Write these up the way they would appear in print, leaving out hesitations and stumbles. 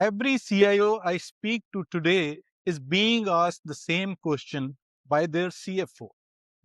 Every CIO I speak to today is being asked the same question by their CFO.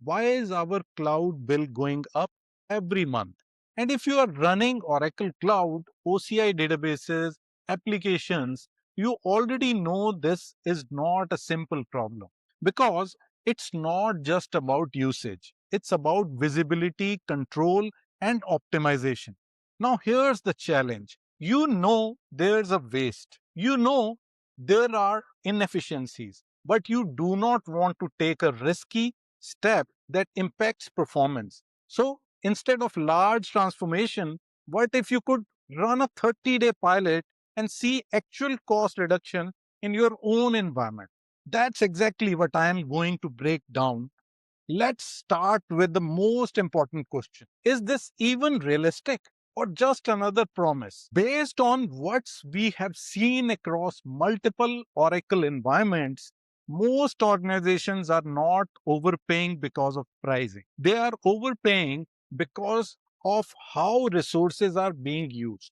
Why is our cloud bill going up every month? And if you are running Oracle Cloud, OCI databases, applications, you already know this is not a simple problem because it's not just about usage. It's about visibility, control, and optimization. Now, here's the challenge. You know there's a waste. You know there are inefficiencies, but you do not want to take a risky step that impacts performance. So instead of large transformation, what if you could run a 30-day pilot and see actual cost reduction in your own environment? That's exactly what I am going to break down. Let's start with the most important question. Is this even realistic or just another promise? Based on what we have seen across multiple Oracle environments, most organizations are not overpaying because of pricing. They are overpaying because of how resources are being used.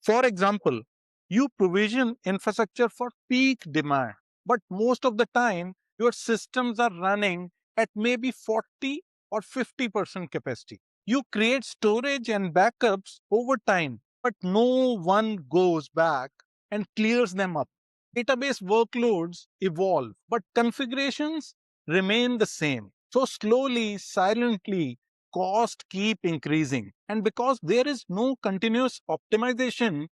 For example, you provision infrastructure for peak demand, but most of the time your systems are running at maybe 40 or 50% capacity. You create storage and backups over time, but no one goes back and clears them up. Database workloads evolve, but configurations remain the same. So slowly, silently, costs keep increasing. And because there is no continuous optimization,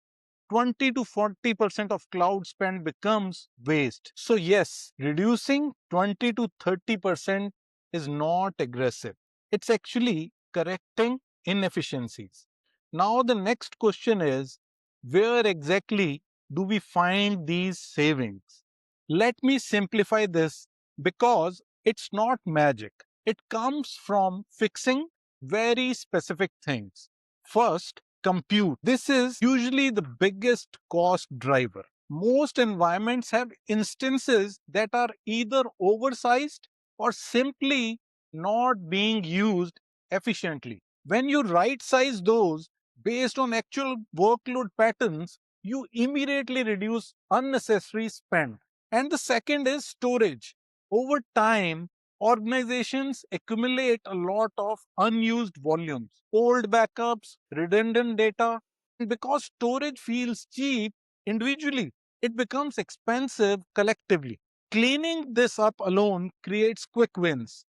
20 to 40% of cloud spend becomes waste. So, yes, reducing 20 to 30% is not aggressive. It's actually correcting inefficiencies. Now, the next question is, where exactly do we find these savings? Let me simplify this because it's not magic. It comes from fixing very specific things. First, compute. This is usually the biggest cost driver. Most environments have instances that are either oversized or simply not being used efficiently. When you right size those based on actual workload patterns, you immediately reduce unnecessary spend. And the second is storage. Over time, organizations accumulate a lot of unused volumes, old backups, redundant data, and because storage feels cheap individually, it becomes expensive collectively. Cleaning this up alone creates quick wins.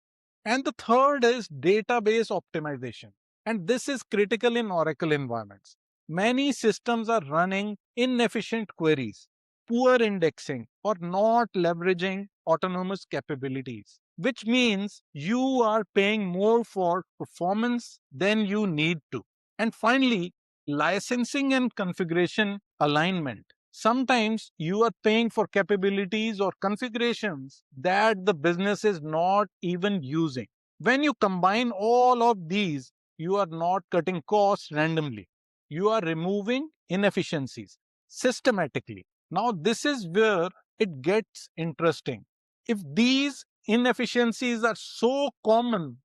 And the third is database optimization. And this is critical in Oracle environments. Many systems are running inefficient queries, poor indexing, or not leveraging autonomous capabilities, which means you are paying more for performance than you need to. And finally, licensing and configuration alignment. Sometimes you are paying for capabilities or configurations that the business is not even using. When you combine all of these, you are not cutting costs randomly. You are removing inefficiencies systematically. Now, this is where it gets interesting. If these inefficiencies are so common,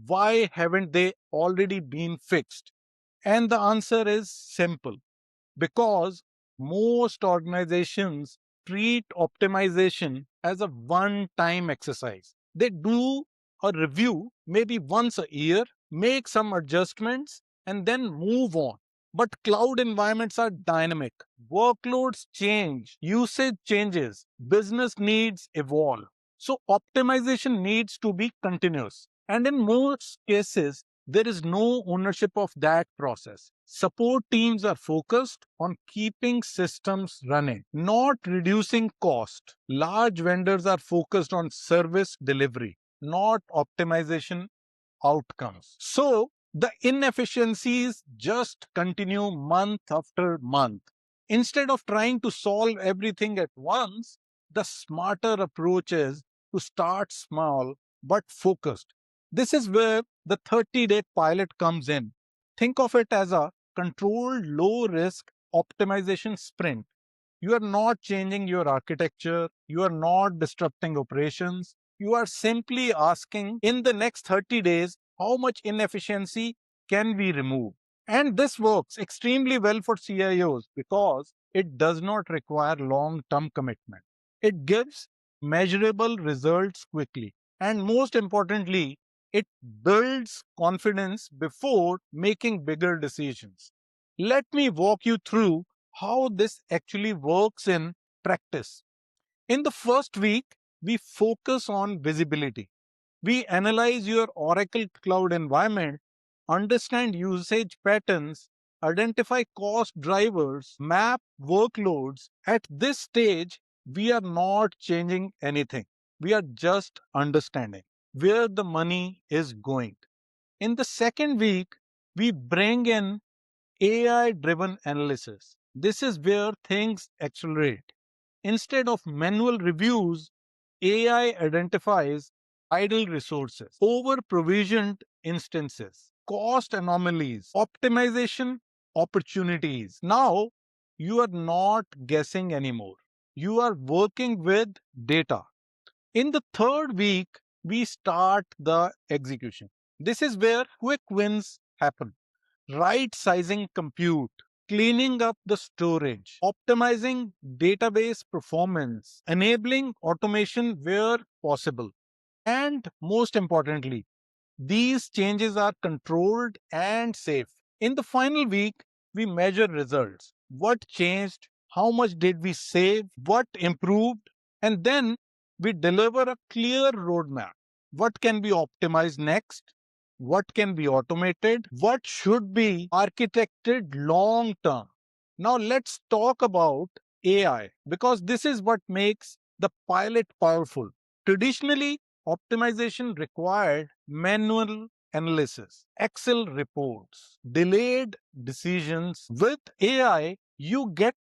why haven't they already been fixed? And the answer is simple, because most organizations treat optimization as a one time exercise. They do a review maybe once a year, make some adjustments, and then move on. But cloud environments are dynamic. Workloads change, usage changes, business needs evolve. So, optimization needs to be continuous. And in most cases, there is no ownership of that process. Support teams are focused on keeping systems running, not reducing cost. Large vendors are focused on service delivery, not optimization outcomes. So the inefficiencies just continue month after month. Instead of trying to solve everything at once, the smarter approach is to start small but focused. This is where the 30-day pilot comes in. Think of it as a controlled low risk optimization sprint. You are not changing your architecture, you are not disrupting operations. You are simply asking in the next 30 days, how much inefficiency can we remove? And this works extremely well for CIOs because it does not require long-term commitment. It gives measurable results quickly. And most importantly, it builds confidence before making bigger decisions. Let me walk you through how this actually works in practice. In the first week, we focus on visibility. We analyze your Oracle Cloud environment, understand usage patterns, identify cost drivers, map workloads. At this stage, we are not changing anything. We are just understanding where the money is going. In the second week, we bring in AI driven analysis. This is where things accelerate. Instead of manual reviews, AI identifies idle resources, over provisioned instances, cost anomalies, optimization opportunities. Now, you are not guessing anymore. You are working with data. In the third week, we start the execution. This is where quick wins happen. Right sizing compute, cleaning up the storage, optimizing database performance, enabling automation where possible. And most importantly, these changes are controlled and safe. In the final week, we measure results. What changed? How much did we save? What improved? And then we deliver a clear roadmap. What can be optimized next? What can be automated? What should be architected long term? Now let's talk about AI because this is what makes the pilot powerful. Traditionally, optimization required manual analysis, Excel reports, delayed decisions. With AI, you get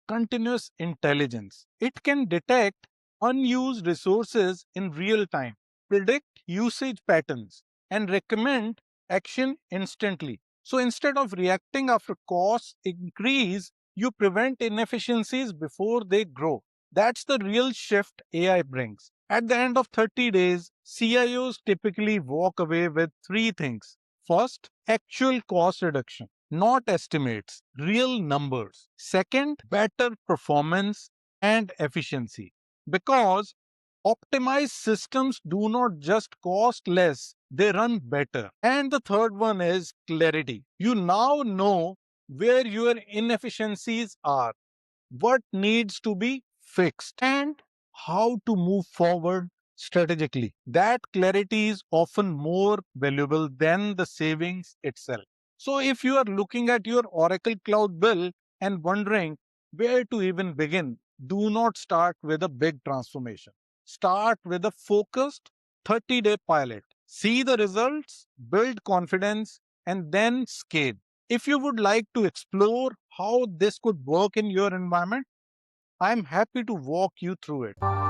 continuous intelligence. It can detect unused resources in real time, predict usage patterns, and recommend action instantly. So instead of reacting after costs increase, you prevent inefficiencies before they grow. That's the real shift AI brings. At the end of 30 days, CIOs typically walk away with three things. First, actual cost reduction, not estimates, real numbers. Second, better performance and efficiency. Because optimized systems do not just cost less, they run better. And the third one is clarity. You now know where your inefficiencies are, what needs to be fixed, and how to move forward strategically. That clarity is often more valuable than the savings itself. So, if you are looking at your Oracle Cloud bill and wondering where to even begin, do not start with a big transformation. Start with a focused 30-day pilot. See the results, build confidence, and then scale. If you would like to explore how this could work in your environment, I'm happy to walk you through it.